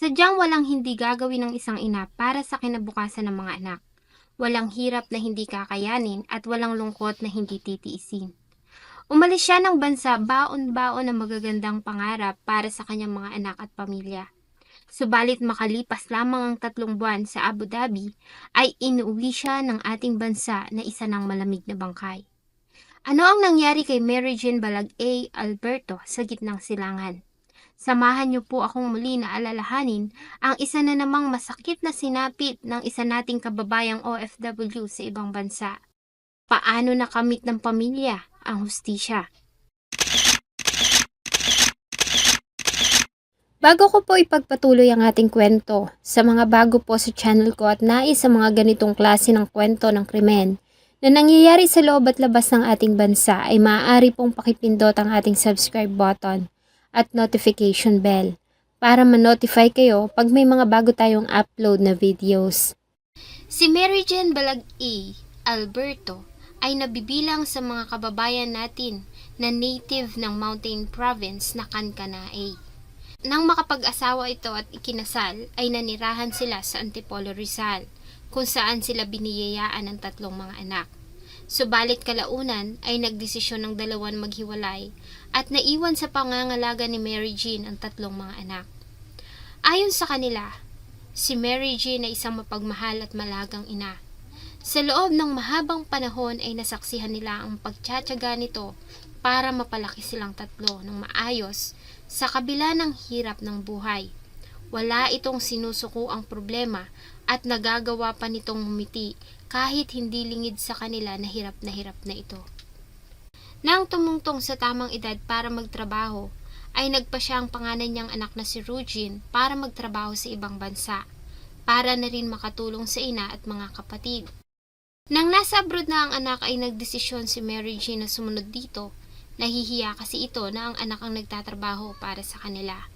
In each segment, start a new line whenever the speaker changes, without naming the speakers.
Sadyang walang hindi gagawin ng isang ina para sa kinabukasan ng mga anak. Walang hirap na hindi kakayanin at walang lungkot na hindi titiisin. Umalis siya ng bansa baon-baon ng magagandang pangarap para sa kanyang mga anak at pamilya. Subalit makalipas lamang ang 3 buwan sa Abu Dhabi, ay inuwi siya ng ating bansa na isa ng malamig na bangkay. Ano ang nangyari kay Mary Jane Balag-A Alberto sa gitnang silangan? Samahan niyo po akong muli na alalahanin ang isa na namang masakit na sinapit ng isa nating kababayang OFW sa ibang bansa. Paano nakamit ng pamilya ang hustisya? Bago ko po ipagpatuloy ang ating kwento, sa mga bago po sa channel ko at nais sa mga ganitong klase ng kwento ng krimen na nangyayari sa loob at labas ng ating bansa ay maaari pong pakipindot ang ating subscribe button at notification bell para ma-notify kayo pag may mga bago tayong upload na videos. Si Mary Jane Balag-A Alberto ay nabibilang sa mga kababayan natin na native ng Mountain Province na Cancanay. Nang makapag-asawa ito at ikinasal, ay nanirahan sila sa Antipolo, Rizal, kung saan sila biniyayaan ng 3 mga anak. Subalit kalaunan ay nagdesisyon ng dalawan maghiwalay at naiwan sa pangangalaga ni Mary Jane ang 3 mga anak. Ayon sa kanila, si Mary Jane ay isang mapagmahal at malagang ina. Sa loob ng mahabang panahon ay nasaksihan nila ang pagtsatsaga nito para mapalaki silang 3 ng maayos sa kabila ng hirap ng buhay. Wala itong sinusuko ang problema at nagagawa pa nitong humiti kahit hindi lingid sa kanila na hirap na ito. Nang tumungtong sa tamang edad para magtrabaho, ay nagpa siya ang panganay niyang anak na si Rugin para magtrabaho sa ibang bansa, para na rin makatulong sa ina at mga kapatid. Nang nasa abroad na ang anak ay nagdesisyon si Mary Jane na sumunod dito. Nahihiya kasi ito na ang anak ang nagtatrabaho para sa kanila.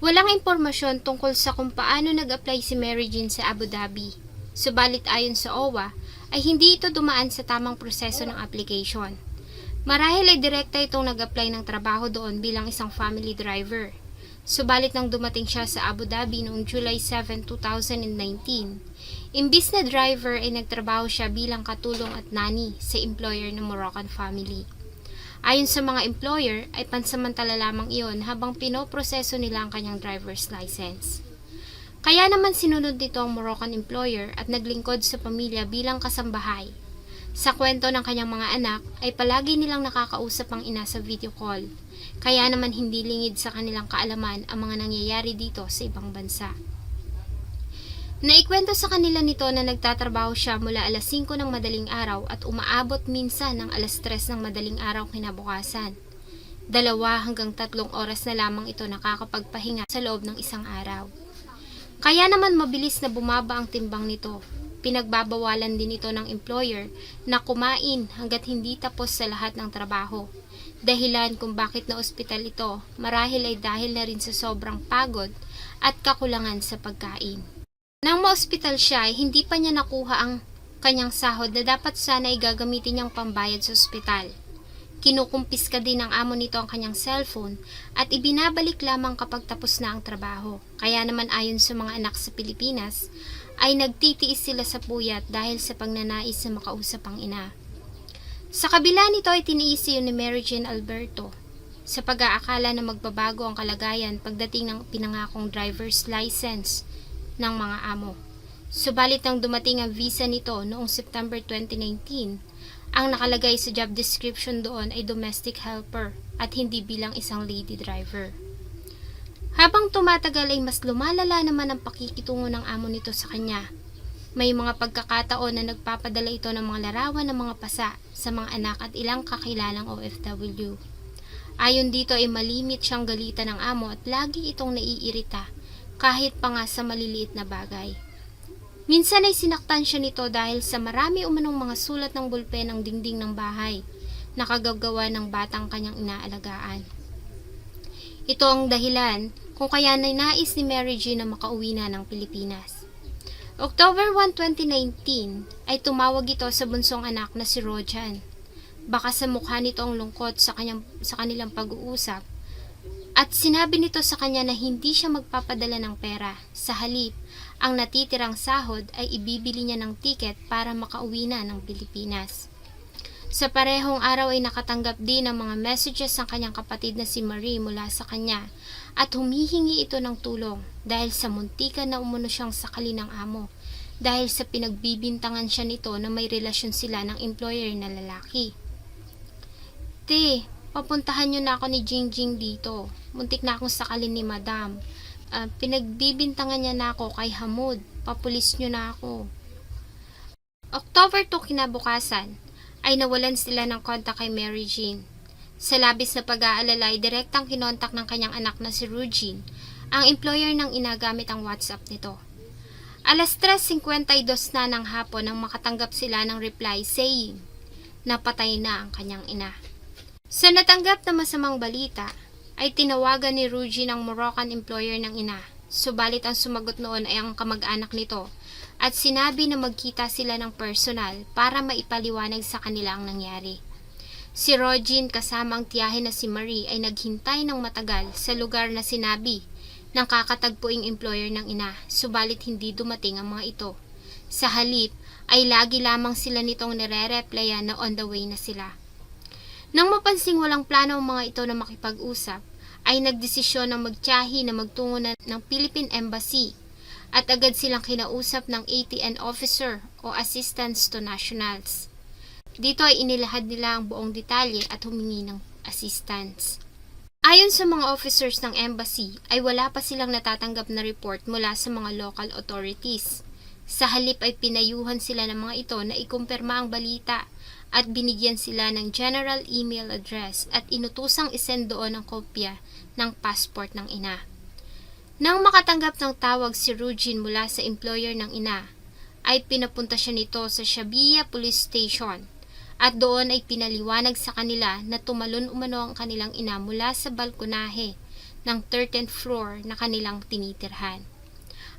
Walang impormasyon tungkol sa kung paano nag-apply si Mary Jane sa Abu Dhabi. Subalit ayon sa OWA, ay hindi ito dumaan sa tamang proseso ng application. Marahil ay direkta itong nag-apply ng trabaho doon bilang isang family driver. Subalit nang dumating siya sa Abu Dhabi noong July 7, 2019, imbis na driver ay nagtrabaho siya bilang katulong at nani sa employer ng Moroccan family. Ayon sa mga employer, ay pansamantala lamang iyon habang pinoproseso nila ang kanyang driver's license. Kaya naman sinunod nito ang Moroccan employer at naglingkod sa pamilya bilang kasambahay. Sa kwento ng kanyang mga anak, ay palagi nilang nakakausap ang ina sa video call. Kaya naman hindi lingid sa kanilang kaalaman ang mga nangyayari dito sa ibang bansa. Naikwento sa kanila nito na nagtatrabaho siya mula alas 5 ng madaling araw at umaabot minsan ng alas 3 ng madaling araw kinabukasan. 2 hanggang 3 oras na lamang ito nakakapagpahinga sa loob ng isang araw. Kaya naman mabilis na bumaba ang timbang nito. Pinagbabawalan din ito ng employer na kumain hanggat hindi tapos sa lahat ng trabaho. Dahilan kung bakit na ospital ito, marahil ay dahil na rin sa sobrang pagod at kakulangan sa pagkain. Nang ma-ospital siya, ay hindi pa niya nakuha ang kanyang sahod na dapat sana ay gagamitin niyang pambayad sa ospital. Kinukumpiska din ng amo nito ang kanyang cellphone at ibinabalik lamang kapag tapos na ang trabaho. Kaya naman ayon sa mga anak sa Pilipinas, ay nagtitiis sila sa puyat dahil sa pagnanais na makausap ang ina. Sa kabila nito ay tiniis ni Mary Jane Alberto sa pag-aakala na magbabago ang kalagayan pagdating ng pinangakong driver's license ng mga amo. Subalit nang dumating ang visa nito noong September 2019, ang nakalagay sa job description doon ay domestic helper at hindi bilang isang lady driver. Habang tumatagal ay mas lumalala naman ang pakikitungo ng amo nito sa kanya. May mga pagkakataon na nagpapadala ito ng mga larawan ng mga pasa sa mga anak at ilang kakilalang OFW. Ayon dito ay malimit siyang galitan ng amo at lagi itong naiirita kahit pa nga sa maliliit na bagay. Minsan ay sinaktan siya nito dahil sa marami umanong mga sulat ng bulpen ng dingding ng bahay na kagagawa ng batang kanyang inaalagaan. Ito ang dahilan kung kaya nais ni Mary Jane na makauwi na ng Pilipinas. October 1, 2019 ay tumawag ito sa bunsong anak na si Rojan. Baka sa mukha nito ang lungkot sa kanilang pag-uusap, At sinabi nito sa kanya na hindi siya magpapadala ng pera. Sa halip, ang natitirang sahod ay ibibili niya ng tiket para makauwi na ng Pilipinas. Sa parehong araw ay nakatanggap din ng mga messages ang kanyang kapatid na si Marie mula sa kanya at humihingi ito ng tulong dahil sa muntikan na umano siyang sakali ng amo dahil sa pinagbibintangan siya nito na may relasyon sila ng employer na lalaki. Te, papuntahan niyo na ako ni Jingjing dito. Muntik na akong sakalin ni Madam. Pinagbibintangan niya na ako kay Hamud. Papulis niyo na ako. October 2 kinabukasan ay nawalan sila ng kontak kay Mary Jean. Sa labis na pag-aalala ay direktang kinontak ng kanyang anak na si Rugin, ang employer ng ina gamit ang WhatsApp nito. Alas 3:52 na ng hapon nang makatanggap sila ng reply saying, napatay na ang kanyang ina. Sa natanggap na masamang balita, ay tinawagan ni Rugin ang Moroccan employer ng ina, subalit ang sumagot noon ay ang kamag-anak nito at sinabi na magkita sila ng personal para maipaliwanag sa kanila ang nangyari. Si Rugin kasama ang tiyahin na si Marie ay naghintay ng matagal sa lugar na sinabi ng kakatagpuing employer ng ina, subalit hindi dumating ang mga ito. Sa halip ay lagi lamang sila nitong nire-replyan na on the way na sila. Nang mapansing walang plano ang mga ito na makipag-usap, ay nagdesisyon ng magtiyahi na magtungo na ng Philippine Embassy at agad silang kinausap ng ATN officer o Assistance to Nationals. Dito ay inilahad nila ang buong detalye at humingi ng assistance. Ayon sa mga officers ng embassy ay wala pa silang natatanggap na report mula sa mga local authorities. Sa halip ay pinayuhan sila ng mga ito na ikumpirma ang balita at binigyan sila ng general email address at inutusang isend doon ang kopya ng passport ng ina. Nang makatanggap ng tawag si Rugin mula sa employer ng ina, ay pinapunta siya nito sa Shabia Police Station at doon ay pinaliwanag sa kanila na tumalon umano ang kanilang ina mula sa balkonahe ng 13th floor na kanilang tinitirhan.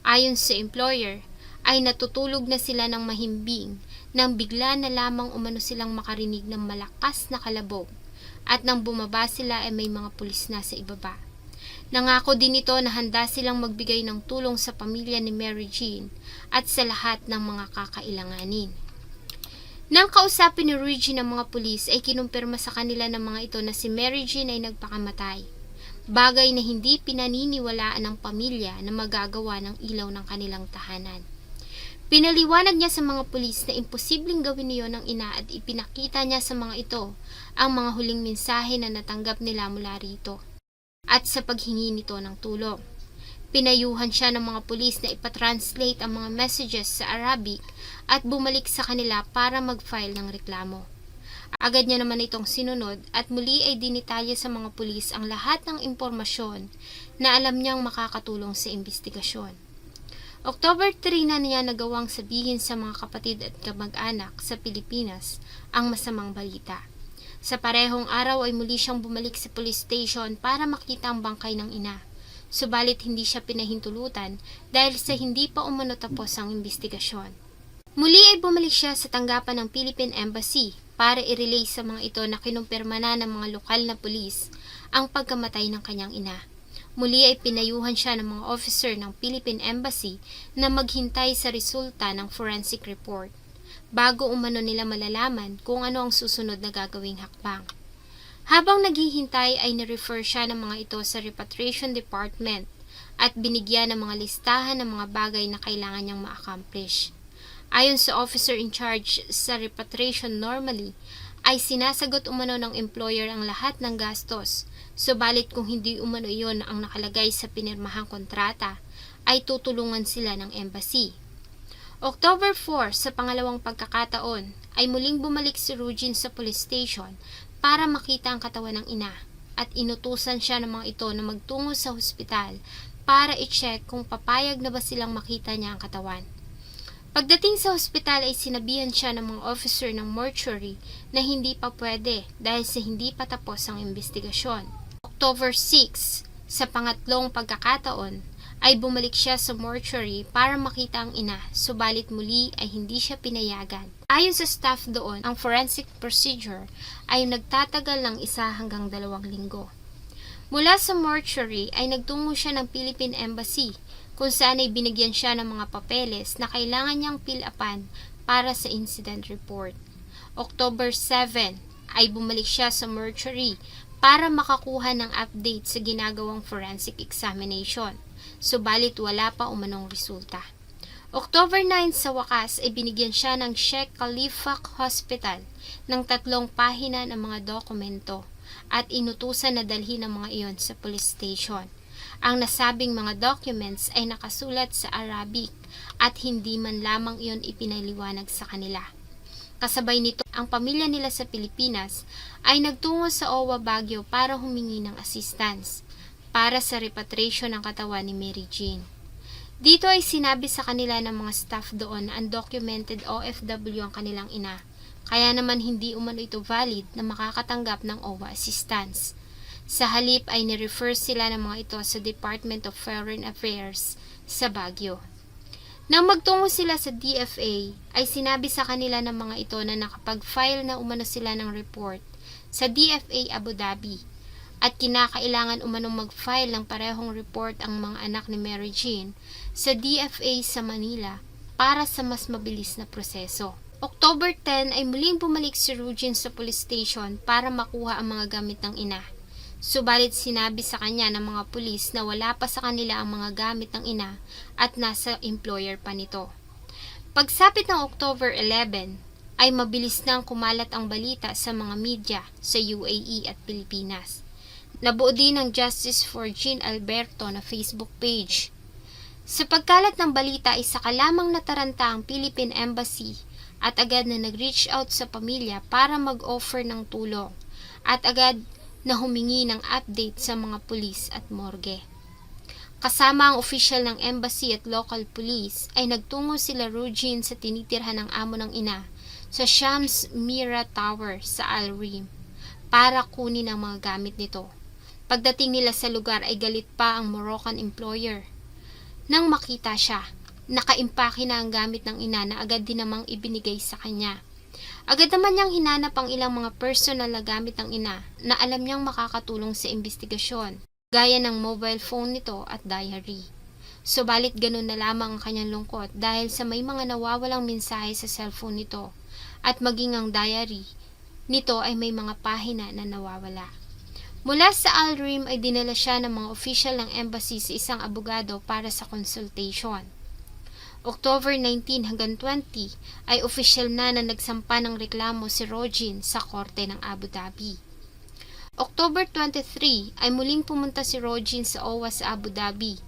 Ayon sa employer, ay natutulog na sila ng mahimbing nang bigla na lamang umano silang makarinig ng malakas na kalabog at nang bumaba sila ay may mga pulis na sa ibaba. Nangako din ito na handa silang magbigay ng tulong sa pamilya ni Mary Jean at sa lahat ng mga kakailanganin. Nang kausapin ni Rugin ang mga pulis ay kinumpirma sa kanila ng mga ito na si Mary Jean ay nagpakamatay, bagay na hindi pinaniniwalaan ng pamilya na magagawa ng ilaw ng kanilang tahanan. Pinaliwanag niya sa mga pulis na imposibleng gawin niyon ng ina at ipinakita niya sa mga ito ang mga huling mensahe na natanggap nila mula rito at sa paghingi nito ng tulong. Pinayuhan siya ng mga pulis na ipatranslate ang mga messages sa Arabic at bumalik sa kanila para mag-file ng reklamo. Agad niya naman itong sinunod at muli ay dinitalye sa mga pulis ang lahat ng impormasyon na alam niyang makakatulong sa investigasyon. October 3 na niya nagawang sabihin sa mga kapatid at kamag-anak sa Pilipinas ang masamang balita. Sa parehong araw ay muli siyang bumalik sa police station para makita ang bangkay ng ina. Subalit hindi siya pinahintulutan dahil sa hindi pa umano tapos ang investigasyon. Muli ay bumalik siya sa tanggapan ng Philippine Embassy para i-relay sa mga ito na kinumpirma na ng mga lokal na pulis ang pagkamatay ng kanyang ina. Muli ay pinayuhan siya ng mga officer ng Philippine Embassy na maghintay sa resulta ng forensic report bago umano nila malalaman kung ano ang susunod na gagawing hakbang. Habang naghihintay ay nirefer siya ng mga ito sa repatriation department at binigyan ng mga listahan ng mga bagay na kailangan niyang ma-accomplish. Ayon sa officer in charge sa repatriation normally, ay sinasagot umano ng employer ang lahat ng gastos, subalit kung hindi umano iyon ang nakalagay sa pinirmahang kontrata, ay tutulungan sila ng embassy. October 4, sa pangalawang pagkakataon, ay muling bumalik si Rugin sa police station para makita ang katawan ng ina at inutusan siya ng mga ito na magtungo sa hospital para i-check kung papayag na ba silang makita niya ang katawan. Pagdating sa hospital ay sinabihan siya ng mga officer ng mortuary na hindi pa pwede dahil sa hindi pa tapos ang investigasyon. October 6, sa pangatlong pagkakataon, ay bumalik siya sa mortuary para makita ang ina, subalit muli ay hindi siya pinayagan. Ayon sa staff doon, ang forensic procedure ay nagtatagal ng 1 hanggang 2 linggo. Mula sa mortuary ay nagtungo siya ng Philippine Embassy kung saan ay binigyan siya ng mga papeles na kailangan niyang fill-upan para sa incident report. October 7 ay bumalik siya sa mortuary para makakuha ng update sa ginagawang forensic examination, subalit wala pa umanong resulta. October 9 sa wakas ay binigyan siya ng Sheikh Khalifa Hospital ng 3 pahina ng mga dokumento at inutusan na dalhin ang mga iyon sa police station. Ang nasabing mga documents ay nakasulat sa Arabic at hindi man lamang iyon ipinaliwanag sa kanila. Kasabay nito, ang pamilya nila sa Pilipinas ay nagtungo sa OWA Baguio para humingi ng assistance para sa repatriation ng katawan ni Mary Jean. Dito ay sinabi sa kanila ng mga staff doon na undocumented OFW ang kanilang ina, kaya naman hindi umano ito valid na makakatanggap ng OWA assistance. Sa halip ay nirefer sila ng mga ito sa Department of Foreign Affairs sa Baguio. Nang magtungo sila sa DFA, ay sinabi sa kanila ng mga ito na nakapag-file na umano sila ng report sa DFA Abu Dhabi at kinakailangan umanong mag-file ng parehong report ang mga anak ni Mary Jean sa DFA sa Manila para sa mas mabilis na proseso. October 10 ay muling bumalik si Rugin sa police station para makuha ang mga gamit ng ina. Subalit sinabi sa kanya ng mga pulis na wala pa sa kanila ang mga gamit ng ina at nasa employer pa nito. Pagsapit ng October 11, ay mabilis nang kumalat ang balita sa mga media sa UAE at Pilipinas. Nabuo din ng Justice for Jean Alberto na Facebook page. Sa pagkalat ng balita ay saka lamang nataranta ang Philippine Embassy at agad na nag-reach out sa pamilya para mag-offer ng tulong at agad na humingi ng update sa mga pulis at morgue. Kasama ang official ng embassy at local police ay nagtungo sila Rugin sa tinitirhan ng amo ng ina sa Shams Mira Tower sa Al Reem para kunin ang mga gamit nito. Pagdating nila sa lugar ay galit pa ang Moroccan employer. Nang makita siya, nakaimpake na ang gamit ng ina na agad din namang ibinigay sa kanya. Agad naman niyang hinanap ang ilang mga personal na gamit ng ina na alam niyang makakatulong sa investigasyon, gaya ng mobile phone nito at diary. Subalit ganun na lamang ang kanyang lungkot dahil sa may mga nawawalang mensahe sa cellphone nito at maging ang diary nito ay may mga pahina na nawawala. Mula sa Al Reem ay dinala siya ng mga official ng embassy sa isang abogado para sa consultation. October 19 hanggang 20 ay official na nagsampa ng reklamo si Rugin sa korte ng Abu Dhabi. October 23 ay muling pumunta si Rugin sa OWA sa Abu Dhabi,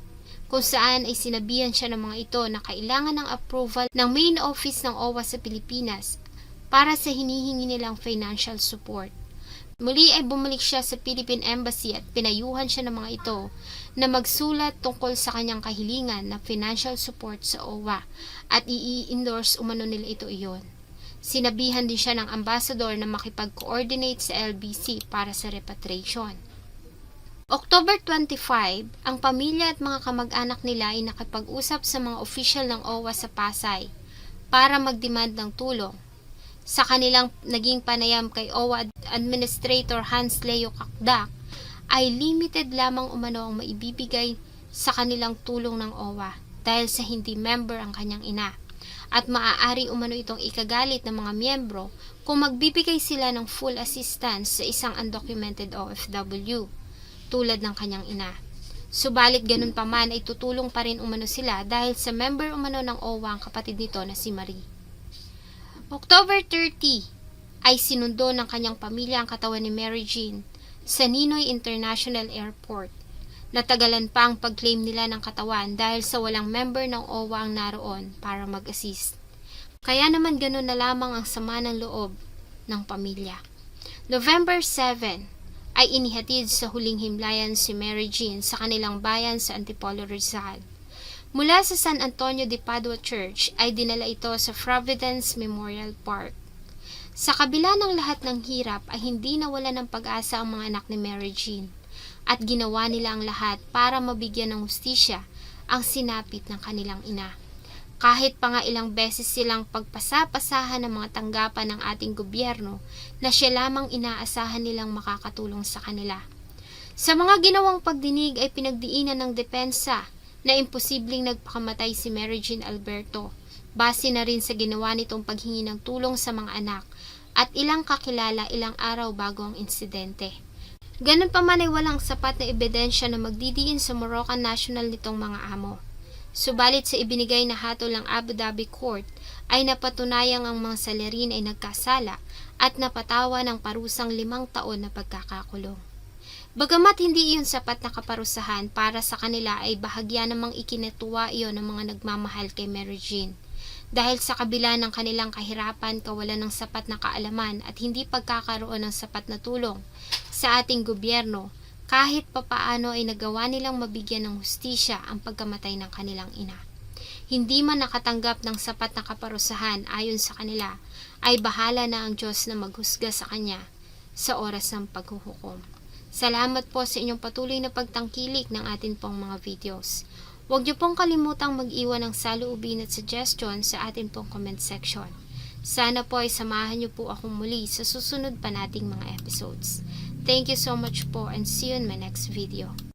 kung saan ay sinabihan siya ng mga ito na kailangan ng approval ng main office ng OWA sa Pilipinas para sa hinihingi nilang financial support. Muli ay bumalik siya sa Philippine Embassy at pinayuhan siya ng mga ito na magsulat tungkol sa kanyang kahilingan na financial support sa OWA at i-endorse umano nila ito iyon. Sinabihan din siya ng ambassador na makipag-coordinate sa LBC para sa repatriation. October 25, ang pamilya at mga kamag-anak nila ay nakipag-usap sa mga official ng OWA sa Pasay para mag-demand ng tulong. Sa kanilang naging panayam kay OWA Administrator Hans Leo Kakdak, ay limited lamang umano ang maibibigay sa kanilang tulong ng OWA dahil sa hindi member ang kanyang ina at maaari umano itong ikagalit ng mga miyembro kung magbibigay sila ng full assistance sa isang undocumented OFW tulad ng kanyang ina. Subalit ganun pa man ay tutulong pa rin umano sila dahil sa member umano ng OWA ang kapatid nito na si Marie. October 30 ay sinundo ng kanyang pamilya ang katawan ni Mary Jean sa Ninoy International Airport. Natagalan pa ang pag-claim nila ng katawan dahil sa walang member ng OWA ang naroon para mag-assist. Kaya naman ganun na lamang ang sama ng loob ng pamilya. November 7 ay inihatid sa huling himlayan si Mary Jean sa kanilang bayan sa Antipolo, Rizal. Mula sa San Antonio de Padua Church ay dinala ito sa Providence Memorial Park. Sa kabila ng lahat ng hirap ay hindi nawala ng pag-asa ang mga anak ni Mary Jean at ginawa nila ang lahat para mabigyan ng hustisya ang sinapit ng kanilang ina. Kahit pa nga ilang beses silang pagpasapasahan ng mga tanggapan ng ating gobyerno na siya lamang inaasahan nilang makakatulong sa kanila. Sa mga ginawang pagdinig ay pinagdiinan ng depensa na imposibleng nagpakamatay si Mary Jean Alberto, base na rin sa ginawa nitong paghingi ng tulong sa mga anak at ilang kakilala ilang araw bago ang insidente. Ganun pa man ay walang sapat na ebidensya na magdidiin sa Moroccan national nitong mga amo. Subalit sa ibinigay na hatol ng Abu Dhabi Court ay napatunayang ang mga salerin ay nagkasala at napatawa ng parusang 5 taon na pagkakakulong. Bagamat hindi iyon sapat na kaparusahan para sa kanila ay bahagya namang ikinatuwa iyon ng mga nagmamahal kay Mary Jean. Dahil sa kabila ng kanilang kahirapan, kawalan ng sapat na kaalaman at hindi pagkakaroon ng sapat na tulong sa ating gobyerno, kahit papaano ay nagawa nilang mabigyan ng hustisya ang pagkamatay ng kanilang ina. Hindi man nakatanggap ng sapat na kaparusahan ayon sa kanila, ay bahala na ang Diyos na maghusga sa kanya sa oras ng paghuhukom. Salamat po sa inyong patuloy na pagtangkilik ng atin pong mga videos. Huwag niyo pong kalimutang mag-iwan ng saloobin at suggestion sa atin pong comment section. Sana po ay samahan niyo po akong muli sa susunod pa nating mga episodes. Thank you so much po and see you in my next video.